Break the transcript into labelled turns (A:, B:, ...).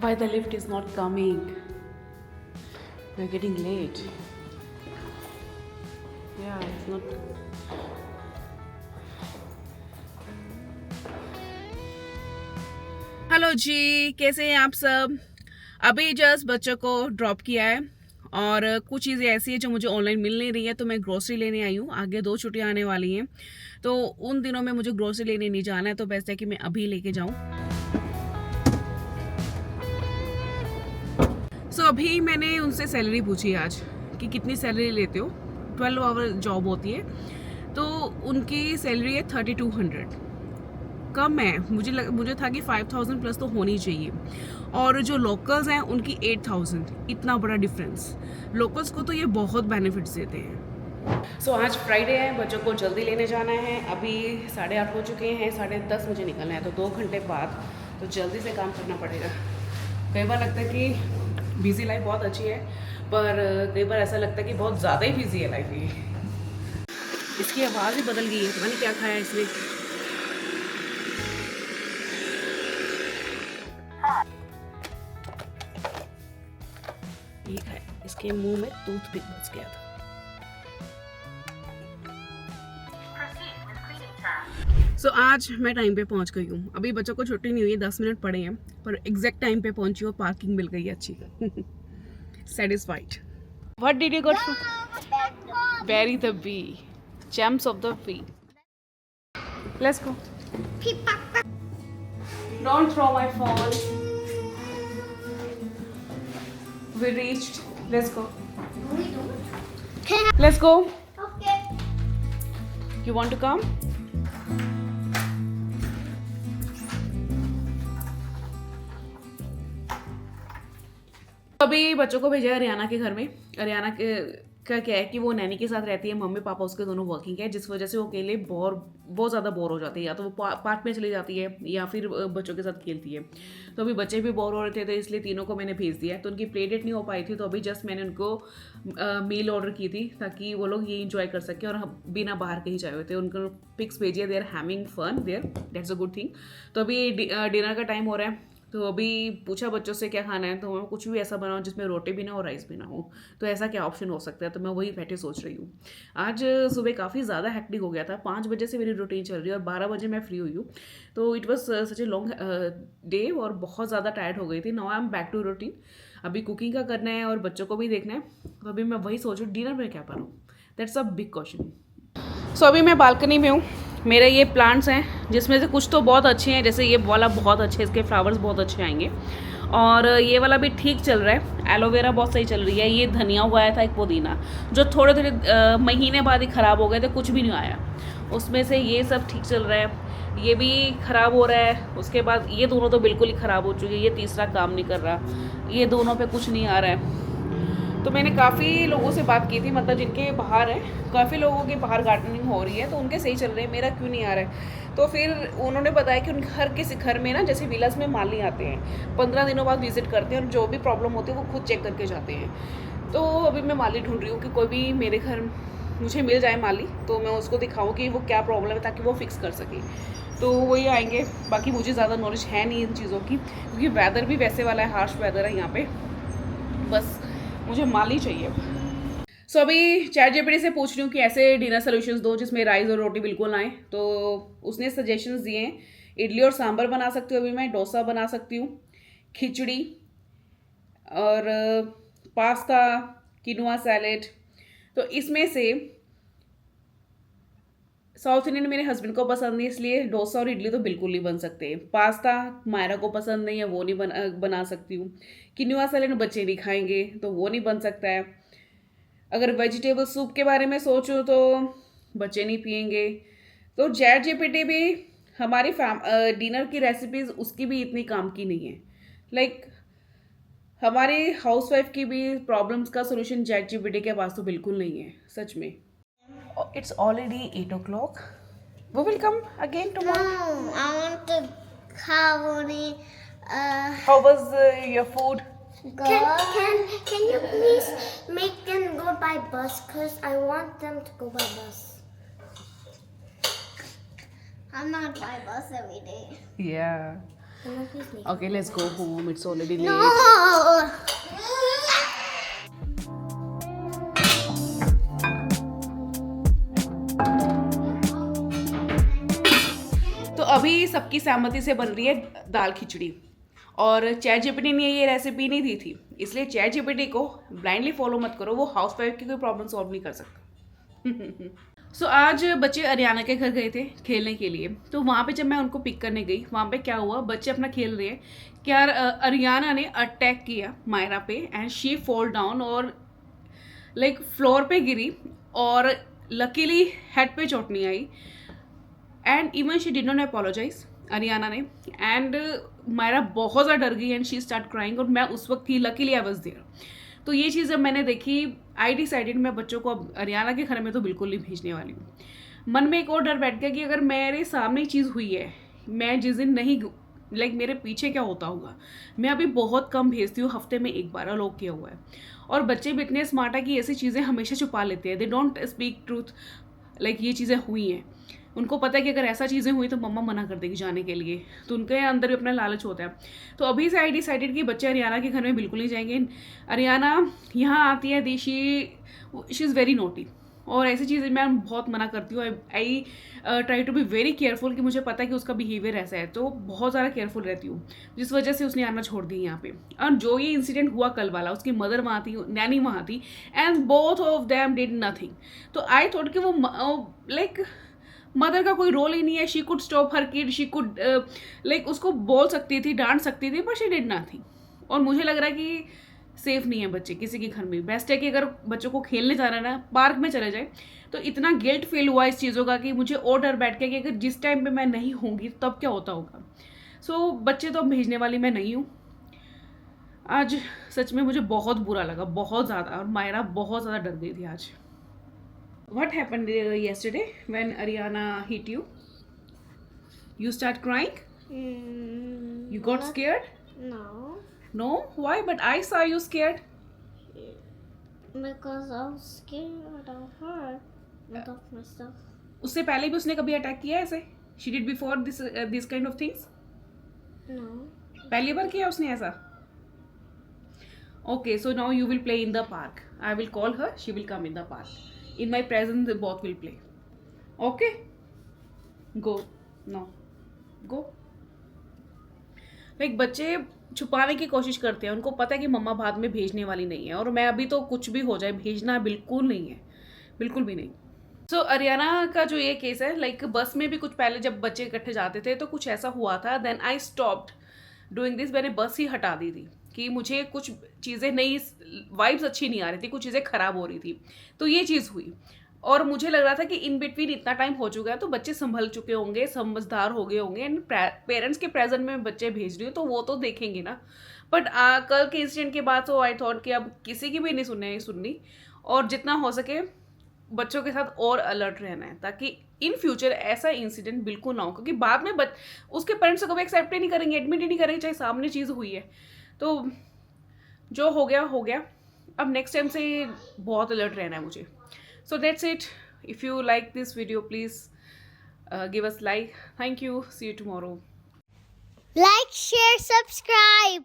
A: Why the lift is not coming? We're getting late. Yeah, it's not. Hello जी, कैसे हैं आप सब? अभी जस्ट बच्चों को ड्रॉप किया है और कुछ चीज़ें ऐसी हैं जो मुझे ऑनलाइन मिल नहीं रही है, तो मैं ग्रोसरी लेने आई हूँ। आगे 2 छुट्टियाँ आने वाली हैं, तो उन दिनों में मुझे ग्रोसरी लेने नहीं जाना है, तो बेस्ट है कि मैं अभी लेके जाऊँ। सो अभी मैंने उनसे सैलरी पूछी आज कि कितनी सैलरी लेते हो। 12 आवर जॉब होती है, तो उनकी सैलरी है 3200। कम है, मुझे था कि 5000 प्लस तो होनी चाहिए। और जो लोकल्स हैं उनकी 8000। इतना बड़ा डिफरेंस। लोकल्स को तो ये बहुत बेनिफिट्स देते हैं। सो आज फ्राइडे है, बच्चों को जल्दी लेने जाना है। अभी 8:30 हो चुके हैं, 10:30 मुझे निकलना है, तो 2 घंटे बाद तो जल्दी से काम करना पड़ेगा। कई बार लगता है कि बिजी लाइफ बहुत अच्छी है, पर कई बार ऐसा लगता है कि बहुत ज़्यादा ही बिजी है लाइफ ये। इसकी आवाज़ ही बदल गई है, पता नहीं क्या खाया इसने। ये खाया, इसके मुंह में टूथपिक बच गया था। सो आज मैं टाइम पे पहुंच गई हूँ। अभी बच्चों को छुट्टी नहीं हुई है, 10 मिनट पड़े हैं, पर एग्जैक्ट टाइम पे पहुंची हूँ। पार्किंग मिल गई है अच्छी। Satisfied. What did you got from? Bury the bee. Gems of the bee. Let's go. Don't throw my phone. We reached. Let's go. Let's go.
B: Okay.
A: You want to come? अभी बच्चों को भेजा है हरियाणा के घर में। हरियाणा के का क्या है कि वो नैनी के साथ रहती है, मम्मी पापा उसके दोनों वर्किंग है, जिस वजह से वो अकेले बहुत ज़्यादा बोर हो जाती है। या तो वो पार्क में चली जाती है या फिर बच्चों के साथ खेलती है। तो अभी बच्चे भी बोर हो रहे थे, तो इसलिए तीनों को मैंने भेज दिया। तो उनकी प्ले डेट नहीं हो पाई थी, तो अभी जस्ट मैंने उनको मील ऑर्डर की थी ताकि वो लोग ये इंजॉय कर सकें और बिना बाहर कहीं जाए हुए थे। उनको पिक्स भेजिए, they are having fun there, that's a good thing. तो अभी डिनर का टाइम हो रहा है, तो अभी पूछा बच्चों से क्या खाना है, तो मैं कुछ भी ऐसा बनाऊँ जिसमें रोटी भी ना हो राइस भी ना हो। तो ऐसा क्या ऑप्शन हो सकता है, तो मैं वही बैठे सोच रही हूँ। आज सुबह काफ़ी ज़्यादा हेक्टिक हो गया था। 5 बजे से मेरी रूटीन चल रही है और 12 बजे मैं फ्री हुई हूँ। तो it was such a long day और बहुत ज़्यादा टायर्ड हो गई थी। Now I am back to routine. अभी कुकिंग का करना है और बच्चों को भी देखना है, तो अभी मैं वही सोचूँ डिनर में क्या बनाऊँ। That's a big question. So अभी मैं बालकनी में हूँ। मेरे ये प्लांट्स हैं जिसमें से कुछ तो बहुत अच्छे हैं, जैसे ये वाला बहुत अच्छे, इसके फ्लावर्स बहुत अच्छे आएंगे। और ये वाला भी ठीक चल रहा है। एलोवेरा बहुत सही चल रही है। ये धनिया उगाया था, एक पुदीना, जो थोड़े थोड़े महीने बाद ही ख़राब हो गए थे, कुछ भी नहीं आया उसमें से। ये सब ठीक चल रहा है। ये भी ख़राब हो रहा है। उसके बाद ये दोनों तो बिल्कुल ही ख़राब हो चुके हैं। ये तीसरा काम नहीं कर रहा। ये दोनों पे कुछ नहीं आ रहा है। तो मैंने काफ़ी लोगों से बात की थी, मतलब जिनके बाहर है, काफ़ी लोगों के बाहर गार्डनिंग हो रही है, तो उनके सही चल रहे हैं, मेरा क्यों नहीं आ रहा है। तो फिर उन्होंने बताया कि उनके हर किसी घर में ना, जैसे विलास में माली आते हैं, 15 दिनों बाद विजिट करते हैं और जो भी प्रॉब्लम होती है वो खुद चेक करके जाते हैं। तो अभी मैं माली ढूंढ रही हूँ कि कोई भी मेरे घर मुझे मिल जाए माली, तो मैं उसको दिखाऊँ कि वो क्या प्रॉब्लम है, ताकि वो फिक्स कर सके। तो वही आएंगे। बाकी मुझे ज़्यादा नॉलेज है नहीं इन चीज़ों की, क्योंकि वेदर भी वैसे वाला है, हार्श वेदर है यहाँ पे। बस मुझे माली चाहिए। सो अभी चैट जीपीटी से पूछ रही हूँ कि ऐसे डिनर सोल्यूशंस दो जिसमें राइस और रोटी बिल्कुल ना आए। तो उसने सजेशंस दिए हैं, इडली और सांभर बना सकती हूँ अभी मैं, डोसा बना सकती हूँ, खिचड़ी और पास्ता, किनुआ सैलेड। तो इसमें से साउथ इंडियन मेरे हस्बैंड को पसंद नहीं, इसलिए डोसा और इडली तो बिल्कुल नहीं बन सकते। पास्ता मायरा को पसंद नहीं है, वो नहीं बना सकती हूँ। किनुआ सैलेड बच्चे नहीं खाएंगे, तो वो नहीं बन सकता है। अगर वेजिटेबल सूप के बारे में सोचूं तो बच्चे नहीं पियेंगे। तो चैट जीपीटी भी हमारी डिनर की रेसिपीज उसकी भी इतनी काम की नहीं है। लाइक हमारी हाउसवाइफ की भी प्रॉब्लम्स का सोल्यूशन चैट जीपीटी के पास तो बिल्कुल नहीं है, सच में। It's already 8 o'clock. We will come again tomorrow.
B: No, I want to have only.
A: How was your food?
B: Can you please make them go by bus? Cause I want them to go by bus. I'm not by bus every day.
A: Yeah.
B: Can I please leave?
A: Okay, let's go home. It's already late.
B: No.
A: तो अभी सबकी सहमति से बन रही है दाल खिचड़ी, और chat GPT ने ये रेसिपी नहीं दी थी, इसलिए चैट जीपीटी को ब्लाइंडली फॉलो मत करो, वो हाउस वाइफ की कोई प्रॉब्लम सॉल्व नहीं कर सकता। सो आज बच्चे अरियाना के घर गए थे खेलने के लिए, तो वहाँ पे जब मैं उनको पिक करने गई, वहाँ पे क्या हुआ, बच्चे अपना खेल रहे हैं, क्या अरियाना ने अटैक किया मायरा पे एंड शी फॉल डाउन और लाइक फ्लोर पे गिरी, और लकीली हेड पे चोट नहीं आई, and even she did not apologize Ariana ने, एंड मायरा बहुत ज़्यादा डर गई एंड शी स्टार्ट क्राइंग, और मैं उस वक्त थी, लकीली आई वाज देयर। तो ये चीज़ जब मैंने देखी, आई डिसाइडेड मैं बच्चों को अब अरियाना के घर में तो बिल्कुल नहीं भेजने वाली हूँ। मन में एक और डर बैठ गया कि अगर मेरे सामने चीज़ हुई है, मैं जिस दिन नहीं लाइक मेरे पीछे क्या होता होगा। मैं अभी बहुत कम भेजती हूँ, हफ्ते में एक बार अलोक किया हुआ है, और बच्चे भी इतने स्मार्ट है कि ऐसी चीज़ें हमेशा छुपा लेते हैं, they don't speak truth, like ये चीज़ें हुई हैं। उनको पता है कि अगर ऐसा चीज़ें हुई तो मम्मा मना कर देगी जाने के लिए, तो उनके अंदर भी अपना लालच होता है। तो अभी से आई डिसाइडेड कि बच्चे अरियाना के घर में बिल्कुल नहीं जाएंगे। अरियाना यहाँ आती है, शी इज़ वेरी नोटी, और ऐसी चीज़ें मैं बहुत मना करती हूँ। I try to be very careful, कि मुझे पता है कि उसका बिहेवियर ऐसा है, तो बहुत ज़्यादा केयरफुल रहती हूँ, जिस वजह से उसने आना छोड़ दी यहाँ पे। और जो ये इंसिडेंट हुआ कल वाला, उसकी मदर वहाँ थी, नैनी वहाँ थी, and both of them did nothing. तो आई थॉट कि वो लाइक मदर का कोई रोल ही नहीं है, she could stop her kid, she could like उसको बोल सकती थी, डांट सकती थी, बट शी डिड नथिंग। और मुझे लग रहा है कि सेफ नहीं है बच्चे किसी के घर में। बेस्ट है कि अगर बच्चों को खेलने जाना है ना, पार्क में चले जाए। तो इतना गिल्ट फील हुआ इस चीज़ों का कि मुझे और डर बैठ गया कि अगर जिस टाइम पे मैं नहीं होंगी तब क्या होता होगा। सो बच्चे तो भेजने वाली मैं नहीं हूँ। आज सच में मुझे बहुत बुरा लगा, बहुत ज़्यादा, और मायरा बहुत ज़्यादा डर गई थी आज। What happened yesterday when Ariana hit you? You start crying? You got scared?
B: No,
A: No? Why? But I saw you scared.
B: because I was scared of her and of myself.
A: उससे पहले भी उसने कभी अटैक किया ऐसे? She did before this kind of things?
B: No.
A: पहली बार किया उसने ऐसा? Okay, so now you will play in the park. I will call her. She will come in the park. In my presence, they both will play. Okay? Go. No. Go. Like बच्चे छुपाने की कोशिश करते हैं, उनको पता है कि मम्मा बाद में भेजने वाली नहीं है, और मैं अभी तो कुछ भी हो जाए भेजना बिल्कुल नहीं है, बिल्कुल भी नहीं। सो अरियाना का जो ये केस है, लाइक बस में भी कुछ पहले जब बच्चे इकट्ठे जाते थे तो कुछ ऐसा हुआ था, then I stopped doing this, मैंने बस ही हटा दी थी कि मुझे कुछ चीज़ें नहीं, वाइब्स अच्छी नहीं आ रही थी, कुछ चीज़ें ख़राब हो रही थी, तो ये चीज़ हुई। और मुझे लग रहा था कि इन बिटवीन इतना टाइम हो चुका है तो बच्चे संभल चुके होंगे, समझदार हो गए होंगे, एंड पेरेंट्स के प्रेजेंट में बच्चे भेज रही हूँ तो वो तो देखेंगे ना। बट कल के इंसिडेंट के बाद तो आई थॉट कि अब किसी की भी नहीं सुननी, और जितना हो सके बच्चों के साथ और अलर्ट रहना है, ताकि इन फ्यूचर ऐसा इंसिडेंट बिल्कुल ना हो, क्योंकि बाद में उसके पेरेंट्स को कभी एक्सेप्ट ही नहीं करेंगे, एडमिट ही नहीं करेंगे, चाहे सामने चीज़ हुई है। तो जो हो गया हो गया, अब नेक्स्ट टाइम से बहुत अलर्ट रहना है मुझे। So that's it. If you like this video please give us like. Thank you. See you tomorrow.
B: Like, share, subscribe.